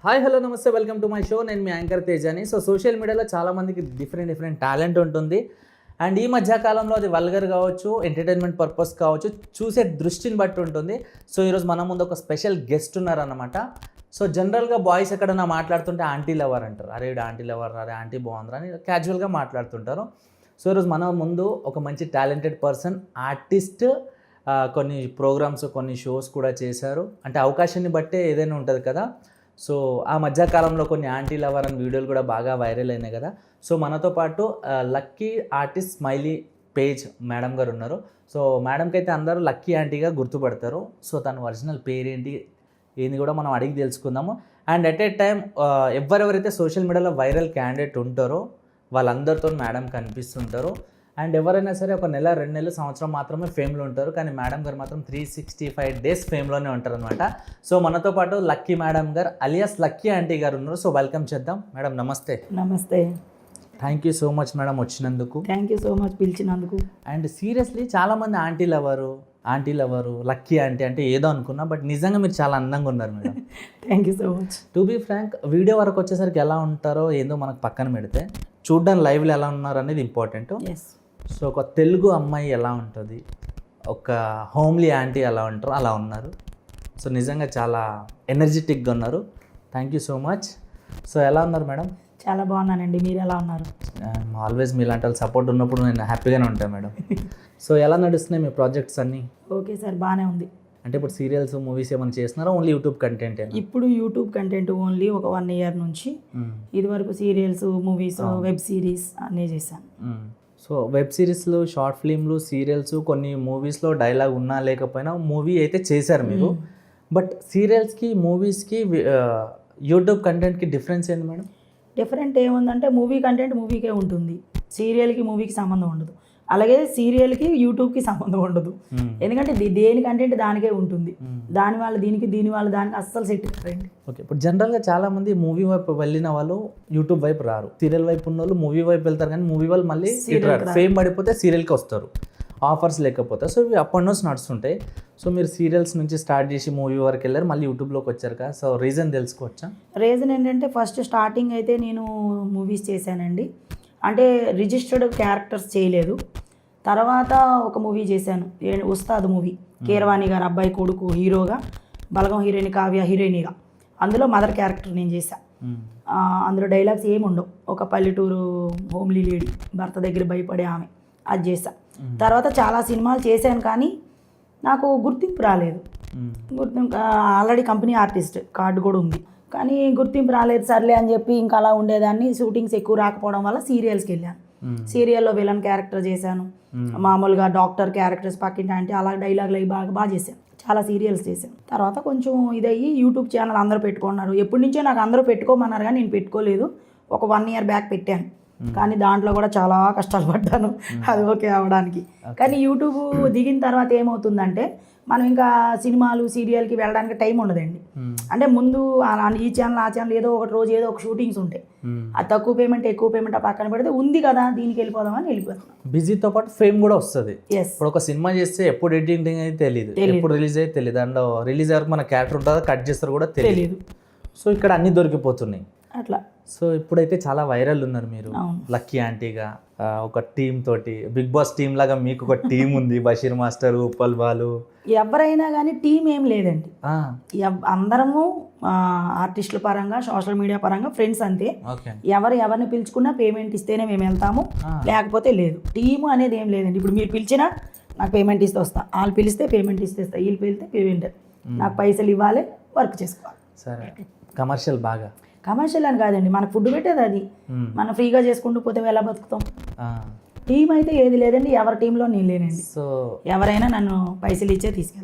Hi hello నమస్తే welcome to my show. నేను మీ anchor తేజాని. So social మీడియాలో చాలామందికి డిఫరెంట్ టాలెంట్ ఉంటుంది. అండ్ ఈ మధ్యకాలంలో అది వల్గర్ కావచ్చు, ఎంటర్టైన్మెంట్ పర్పస్ కావచ్చు, చూసే దృష్టిని బట్టి ఉంటుంది. సో ఈరోజు మన ముందు ఒక స్పెషల్ గెస్ట్ ఉన్నారన్నమాట. సో జనరల్గా బాయ్స్ ఎక్కడన్నా మాట్లాడుతుంటే ఆంటీ లవర్ అంటారు. అరే వీడు ఆంటీ లవర్, అరే ఆంటీ బాగుందిరా అని క్యాజువల్గా మాట్లాడుతుంటారు. సో ఈరోజు మన ముందు ఒక మంచి టాలెంటెడ్ పర్సన్, ఆర్టిస్ట్, కొన్ని ప్రోగ్రామ్స్, కొన్ని షోస్ కూడా చేశారు. అంటే అవకాశాన్ని బట్టే ఏదైనా ఉంటుంది కదా. సో ఆ మధ్యకాలంలో కొన్ని ఆంటీ లవర్ అని వీడియోలు కూడా బాగా వైరల్ అయినాయి కదా. సో మనతో పాటు lucky artist smiley page madam గారు ఉన్నారు. సో మేడంకి అయితే అందరూ లక్కీ ఆంటీగా గుర్తుపడతారు. సో తన ఒరిజినల్ పేరేంటి ఏంది కూడా మనం అడిగి తెలుసుకుందాము. అండ్ ఎట్ ఏ టైం ఎవరెవరైతే సోషల్ మీడియాలో వైరల్ క్యాండిడేట్ ఉంటారో వాళ్ళందరితో మేడం కనిపిస్తుంటారు. అండ్ ఎవరైనా సరే ఒక నెల, 2 నెలలు, సంవత్సరం మాత్రమే ఫేమ్లో ఉంటారు. కానీ మేడం గారు మాత్రం 365 డేస్ ఫేమ్లోనే ఉంటారు అనమాట. సో మనతో పాటు లక్కీ మేడం గారు అలియాస్ లక్కీ ఆంటీ గారు ఉన్నారు. సో వెల్కమ్ చేద్దాం. మేడం నమస్తే. నమస్తే. Thank you so much madam వచ్చినందుకు. థ్యాంక్ యూ సో మచ్ పిలిచినందుకు. అండ్ సీరియస్లీ చాలామంది ఆంటీ లవరు లక్కీ ఆంటీ అంటే ఏదో అనుకున్నా, బట్ నిజంగా మీరు చాలా అందంగా ఉన్నారు madam. Thank you so much. To be frank, video వరకు వచ్చేసరికి ఎలా ఉంటారో ఏందో మనకు పక్కన పెడితే చూడ్డానికి లైవ్లో ఎలా ఉన్నారు అనేది ఇంపార్టెంట్. సో ఒక తెలుగు అమ్మాయి ఎలా ఉంటుంది, ఒక హోమ్లీ ఆంటీ ఎలా ఉంటారో అలా ఉన్నారు. సో నిజంగా చాలా ఎనర్జెటిక్గా ఉన్నారు. Thank you so much. So ఎలా ఉన్నారు మేడం? చాలా బాగున్నానండి. మీరు ఎలా ఉన్నారు? ఆల్వేస్ మీలాంటి వాళ్ళు సపోర్ట్ ఉన్నప్పుడు నేను హ్యాపీగానే ఉంటాను మేడం. సో ఎలా నడుస్తున్నాయి మీ ప్రాజెక్ట్స్ అన్నీ? ఓకే సార్, బాగానే ఉంది. అంటే ఇప్పుడు సీరియల్స్, మూవీస్ ఏమైనా చేస్తున్నారా, ఓన్లీ యూట్యూబ్ కంటెంట్? ఇప్పుడు యూట్యూబ్ కంటెంట్ ఓన్లీ ఒక 1 year నుంచి. ఇది వరకు సీరియల్స్, మూవీస్, వెబ్ సిరీస్ అన్నీ చేశాను. సో వెబ్ సిరీస్లు, షార్ట్ ఫిల్మ్లు, సీరియల్స్, కొన్ని మూవీస్లో డైలాగ్ ఉన్నా లేకపోయినా మూవీ అయితే చేశారు మీరు. బట్ సీరియల్స్కి, మూవీస్కి, యూట్యూబ్ కంటెంట్కి డిఫరెన్స్ ఏంటి మేడం? డిఫరెంట్ ఏముందంటే మూవీ కంటెంట్ మూవీకే ఉంటుంది, సీరియల్కి మూవీకి సంబంధం ఉండదు. అలాగే సీరియల్కి యూట్యూబ్కి సంబంధం ఉండదు. ఎందుకంటే దేని కంటెంట్ దానికే ఉంటుంది. దాని వాళ్ళు దీనికి, దీని వాళ్ళు దానికి అస్సలు సెట్ కారండి. ఓకే, ఇప్పుడు జనరల్గా చాలామంది మూవీ వైపు వెళ్ళిన వాళ్ళు యూట్యూబ్ వైపు రారు. సీరియల్ వైపు ఉన్న వాళ్ళు మూవీ వైపు వెళ్తారు, కానీ మూవీ వాళ్ళు మళ్ళీ ఫేమ్ పడిపోతే సీరియల్కి వస్తారు, ఆఫర్స్ లేకపోతే. సో ఇవి అప్ అండ్ డౌన్స్ నడుస్తుంటాయి. సో మీరు సీరియల్స్ నుంచి స్టార్ట్ చేసి మూవీ వరకు వెళ్ళారు, మళ్ళీ యూట్యూబ్లోకి వచ్చారు కదా. సో రీజన్ తెలుసుకోవచ్చా? రీజన్ ఏంటంటే ఫస్ట్ స్టార్టింగ్ అయితే నేను మూవీస్ చేశానండి. అంటే రిజిస్టర్డ్ క్యారెక్టర్స్ చేయలేదు. తర్వాత ఒక మూవీ చేశాను, ఉస్తాద్ మూవీ. కీరవాణి గారు అబ్బాయి కొడుకు హీరోగా, బలగం హీరోయిన్ కావ్య హీరోయిన్గా. అందులో మదర్ క్యారెక్టర్ నేను చేశాను. అందులో డైలాగ్స్ ఏమి ఉండవు. ఒక పల్లెటూరు హోమ్లీ లేడీ, భర్త దగ్గర భయపడే ఆమె, అది చేశా. తర్వాత చాలా సినిమాలు చేశాను, కానీ నాకు గుర్తింపు రాలేదు. ఆల్రెడీ కంపెనీ ఆర్టిస్ట్ కార్డు కూడా ఉంది, కానీ గుర్తింపు రాలేదు. సర్లే అని చెప్పి ఇంకా అలా ఉండేదాన్ని. షూటింగ్స్ ఎక్కువ రాకపోవడం వల్ల సీరియల్స్కి వెళ్ళాను. సీరియల్లో విలన్ క్యారెక్టర్ చేశాను, మామూలుగా డాక్టర్ క్యారెక్టర్స్, పక్కింటి అంటే అలా డైలాగులు అవి బాగా చేశాను. చాలా సీరియల్స్ చేశాను. తర్వాత కొంచెం ఇదయ్యి యూట్యూబ్ ఛానల్ అందరూ పెట్టుకున్నారు. ఎప్పటి నుంచో నాకు అందరూ పెట్టుకోమన్నారు, కానీ నేను పెట్టుకోలేదు. ఒక 1 year బ్యాక్ పెట్టాను, కానీ దాంట్లో కూడా చాలా కష్టాలు పడ్డాను అది ఓకే అవ్వడానికి. కానీ యూట్యూబ్ దిగిన తర్వాత ఏమవుతుందంటే మనం ఇంకా సినిమాలు, సీరియల్కి వెళ్ళడానికి టైం ఉండదండి. అంటే ముందు ఈ ఛానల్, ఆ ఛానల్ ఏదో ఒక రోజు ఏదో ఒక షూటింగ్స్ ఉంటాయి. అది తక్కువ పేమెంట్, ఎక్కువ పేమెంట్ పక్కన పెడితే ఉంది కదా దీనికి వెళ్ళిపోదామని వెళ్ళిపోతాం. బిజీతో పాటు ఫేమ్ కూడా వస్తుంది. ఇప్పుడు ఒక సినిమా చేస్తే ఎప్పుడు ఎడిటింగ్ అయితే తెలియదు, ఎప్పుడు రిలీజ్ అయితే తెలియదు, అందులో రిలీజ్ అయ్యాక మన క్యారెక్టర్ ఉంటుందో కట్ చేస్తారు కూడా తెలియదు. సో ఇక్కడ అన్నీ దొరికిపోతున్నాయి అట్లా. సో ఇప్పుడైతే చాలా వైరల్ ఉన్నారు మీరు లక్కీ ఆంటీగా. ఒక టీమ్ తోటి, బిగ్ బాస్ టీమ్ లాగా మీకు ఒక టీం ఉంది. బషీర్ మాస్టర్, ఉప్పల్ బాలు, ఎవరైనా కానీ టీం ఏం లేదండి. అందరము ఆర్టిస్టుల పరంగా, సోషల్ మీడియా పరంగా ఫ్రెండ్స్ అంతే. ఎవరిని పిలుచుకున్నా పేమెంట్ ఇస్తేనే మేము వెళ్తాము, లేకపోతే లేదు. టీము అనేది ఏం లేదండి. ఇప్పుడు మీరు పిలిచినా నాకు పేమెంట్ ఇస్తే వస్తా, వాళ్ళు పిలిస్తే పేమెంట్ ఇస్తేస్తా, వీళ్ళు పిలిస్తే పేమెంట్, నాకు పైసలు ఇవ్వాలి, వర్క్ చేసుకోవాలి. సరే, కమర్షియల్ బాగా. కమర్షియల్ అని కాదండి, మనకు ఫుడ్ పెట్టేది అది. మనం ఫ్రీగా చేసుకుంటూ పోతే ఎలా బతుకుతాం? టీం అయితే ఏది లేదండి, ఎవరి టీంలో నేను లేనండి. సో ఎవరైనా నన్ను పైసలు ఇచ్చే తీసుకెళ్తాను.